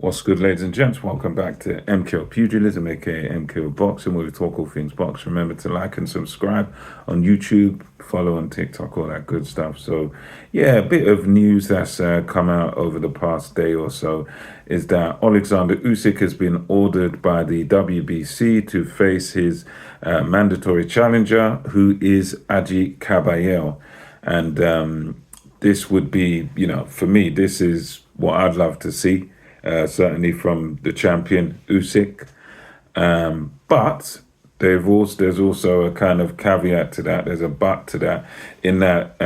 What's good, ladies and gents? Welcome back to MKO Pugilism, aka MKO Boxing, where we talk all things box. Remember to like and subscribe on YouTube, follow on TikTok, all that good stuff. So, yeah, a bit of news that's come out over the past day or so is that Alexander Usyk has been ordered by the WBC to face his mandatory challenger, who is Aji Kabayel. And this would be, for me, this is what I'd love to see. Certainly from the champion Usyk, but there's also a kind of caveat to that. There's a but to that, in that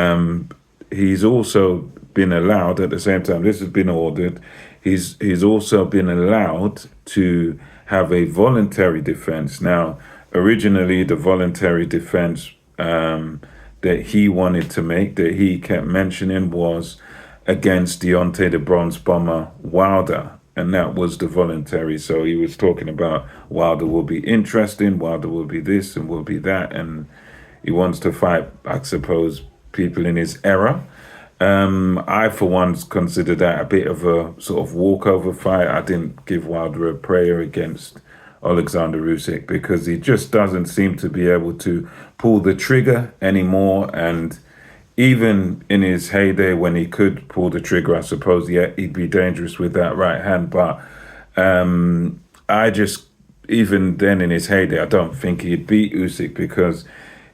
he's also been allowed at the same time. This has been ordered. He's also been allowed to have a voluntary defense. Now, originally the voluntary defense that he wanted to make, that he kept mentioning, was against Deontay the Bronze Bomber Wilder, and that was the voluntary. So he was talking about Wilder will be interesting, Wilder will be this and will be that, and he wants to fight, I suppose, people in his era. I, for one, consider that a bit of a sort of walkover fight. I didn't give Wilder a prayer against Alexander Usyk because he just doesn't seem to be able to pull the trigger anymore, and even in his heyday when he could pull the trigger, I suppose, yeah, he'd be dangerous with that right hand. But I just, even then in his heyday, I don't think he'd beat Usyk because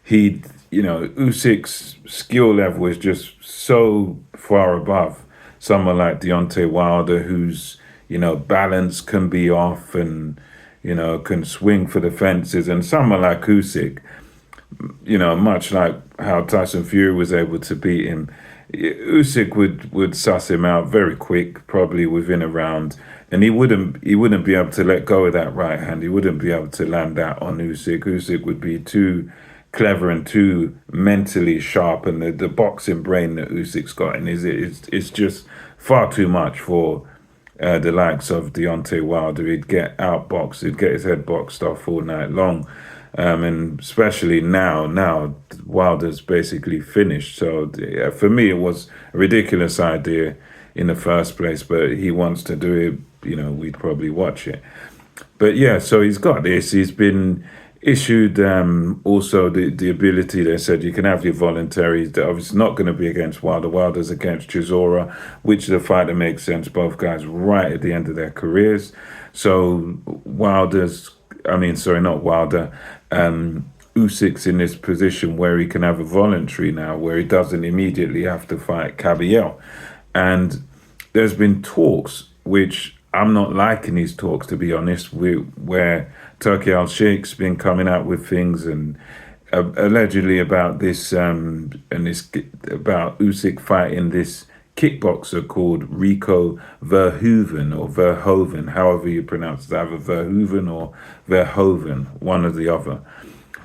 Usyk's skill level is just so far above someone like Deontay Wilder, whose, balance can be off and, can swing for the fences. And someone like Usyk, much like how Tyson Fury was able to beat him, Usyk would suss him out very quick, probably within a round, and he wouldn't be able to let go of that right hand. He wouldn't be able to land that on Usyk. Usyk would be too clever and too mentally sharp, and the boxing brain that Usyk's got, and it's just far too much for the likes of Deontay Wilder. He'd get outboxed, he'd get his head boxed off all night long. And especially now Wilder's basically finished. So for me, it was a ridiculous idea in the first place, but he wants to do it, we'd probably watch it. But yeah, so he's got this. He's been issued also the ability, they said you can have your voluntaries. Obviously not going to be against Wilder. Wilder's against Chisora, which is a fight that makes sense. Both guys right at the end of their careers. So not Wilder. Usyk's in this position where he can have a voluntary now, where he doesn't immediately have to fight Kabayel. And there's been talks, which I'm not liking these talks, to be honest, where Turkey Al-Sheikh's been coming out with things and allegedly about this, about Usyk fighting this kickboxer called Rico Verhoeven, however you pronounce it, either Verhoeven or Verhoeven, one or the other.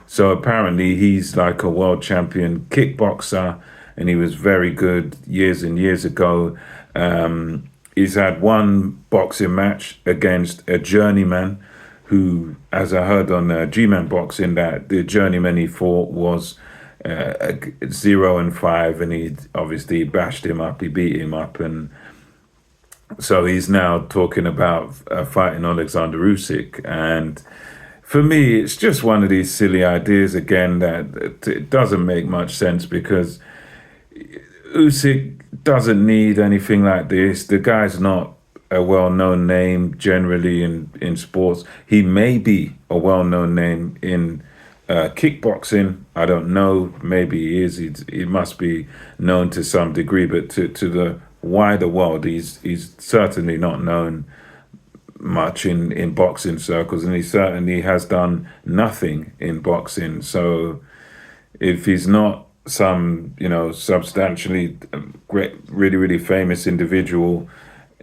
So apparently he's like a world champion kickboxer, and he was very good years and years ago. He's had one boxing match against a journeyman who, as I heard on G-Man Boxing, that the journeyman he fought was 0-5, and he obviously bashed him up, he beat him up, and so he's now talking about fighting Alexander Usyk. And for me, it's just one of these silly ideas again that it doesn't make much sense, because Usyk doesn't need anything like this. The guy's not a well-known name generally in sports. He may be a well-known name in kickboxing. I don't know. Maybe he is. He must be known to some degree, but to the wider world, he's certainly not known much in boxing circles, and he certainly has done nothing in boxing. So if he's not some substantially great, really, really famous individual,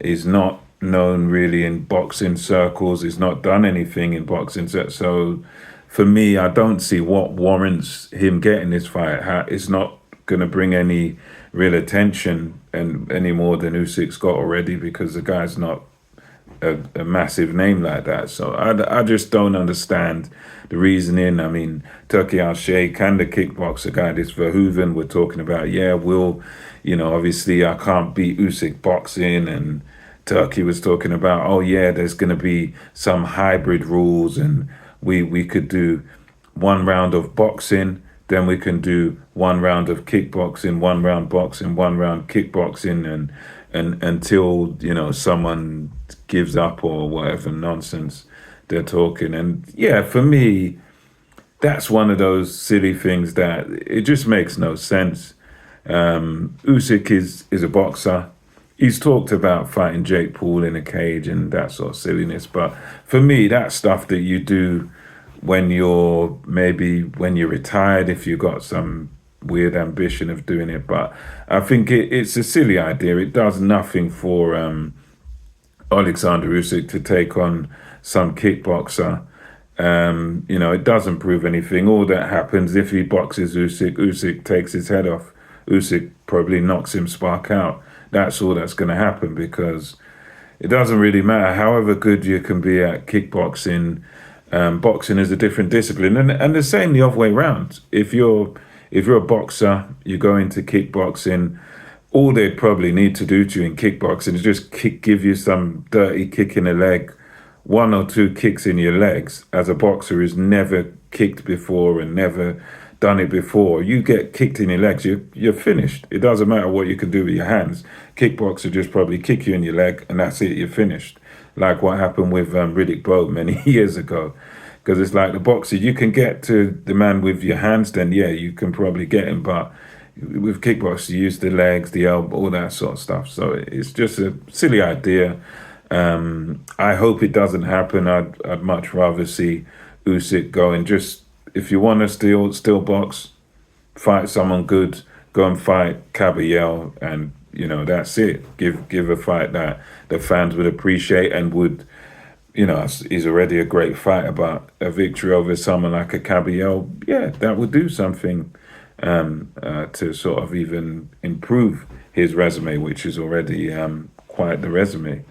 he's not known really in boxing circles, he's not done anything in boxing. So for me, I don't see what warrants him getting this fight. It's not going to bring any real attention and any more than Usyk's got already, because the guy's not a massive name like that. So I just don't understand the reasoning. I mean, Turkey Al-Sheikh and the kickboxer guy, this Verhoeven, we're talking about, obviously I can't beat Usyk boxing, and Turkey was talking about, oh yeah, there's going to be some hybrid rules, and we could do 1 round of boxing, then we can do 1 round of kickboxing, 1 round boxing, 1 round kickboxing, and until someone gives up or whatever nonsense they're talking. And yeah, for me, that's one of those silly things that it just makes no sense. Usyk is a boxer. He's talked about fighting Jake Paul in a cage and that sort of silliness. But for me, that's stuff that you do when you're retired, if you've got some weird ambition of doing it. But I think it's a silly idea. It does nothing for Alexander Usyk to take on some kickboxer. It doesn't prove anything. All that happens if he boxes Usyk, Usyk takes his head off. Usyk probably knocks him spark out. That's all that's going to happen, because it doesn't really matter however good you can be at kickboxing. Boxing is a different discipline, and the same the other way around. If you're a boxer, you go into kickboxing. All they probably need to do to you in kickboxing is just give you some dirty kick in the leg, 1 or 2 kicks in your legs. As a boxer who's never kicked before and never done it before, you get kicked in your legs, you're finished. It doesn't matter what you can do with your hands. Kickboxer just probably kick you in your leg, and that's it. You're finished. Like what happened with Riddick Bowe many years ago. Because it's like the boxer, you can get to the man with your hands, then yeah, you can probably get him. But with kickboxing, you use the legs, the elbow, all that sort of stuff. So it's just a silly idea. I hope it doesn't happen. I'd much rather see Usyk going. Just if you want to still box, fight someone good, go and fight Kabayel, and that's it. Give a fight that the fans would appreciate and would. He's already a great fighter, but a victory over someone like a Kabayel, yeah, that would do something to sort of even improve his resume, which is already quite the resume.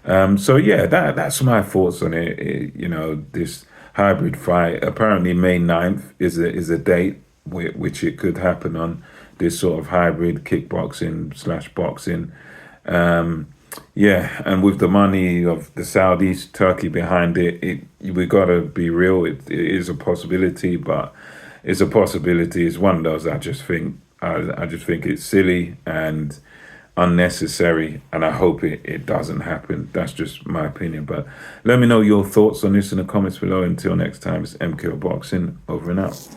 So yeah, that's my thoughts on it. This hybrid fight. Apparently, May 9th is a date which it could happen on. This sort of hybrid kickboxing/boxing. Yeah, and with the money of the Saudis, Turkey behind it, we gotta be real. It is a possibility, but it's a possibility. It's one of those I just think it's silly and unnecessary, and I hope it doesn't happen. That's just my opinion. But let me know your thoughts on this in the comments below. Until next time, it's MK Boxing, over and out.